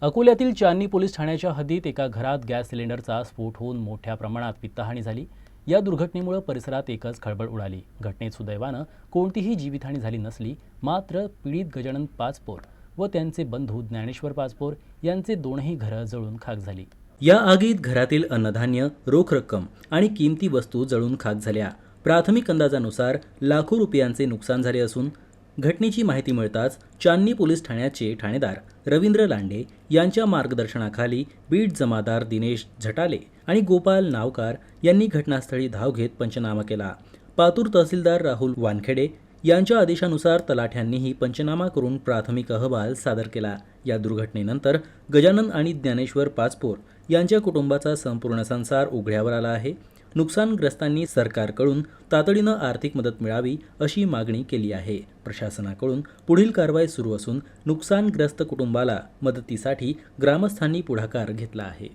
अकोल्यातील चांदणी पोलीस ठाण्याच्या हद्दीत एका घरात गॅस सिलेंडरचा स्फोट होऊन मोठ्या प्रमाणात वित्तहानी झाली। या दुर्घटनेमुळे परिसरात एकच खळबळ उडाली। घटनेत सुदैवानं कोणतीही जीवितहानी झाली नसली, मात्र पीडित गजानन पाचपोर व त्यांचे बंधू ज्ञानेश्वर पाचपोर यांचे दोनही घरं जळून खाक झाली। या आगीत घरातील अन्नधान्य, रोख रक्कम आणि किमती वस्तू जळून खाक झाल्या। प्राथमिक अंदाजानुसार लाखो रुपयांचे नुकसान झाले असून घटनेची माहिती मिळताच चांदणी पोलीस ठाण्याचे ठाणेदार रवींद्र लांडे यांच्या मार्गदर्शनाखाली बीड जमादार दिनेश झटाले आणि गोपाल नावकार यांनी घटनास्थळी धाव घेत पंचनामा केला। पातूर तहसीलदार राहुल वानखेडे यांच्या आदेशानुसार तलाठ्यांनीही पंचनामा करून प्राथमिक अहवाल सादर केला। या दुर्घटनेनंतर गजानन आणि ज्ञानेश्वर पाचपोर यांच्या कुटुंबाचा संपूर्ण संसार उघड्यावर आला आहे। नुकसानग्रस्तांनी सरकारकडून तातडीनं आर्थिक मदत मिळावी अशी मागणी केली आहे। प्रशासनाकडून पुढील कारवाई सुरू असून नुकसानग्रस्त कुटुंबाला मदतीसाठी ग्रामस्थांनी पुढाकार घेतला आहे।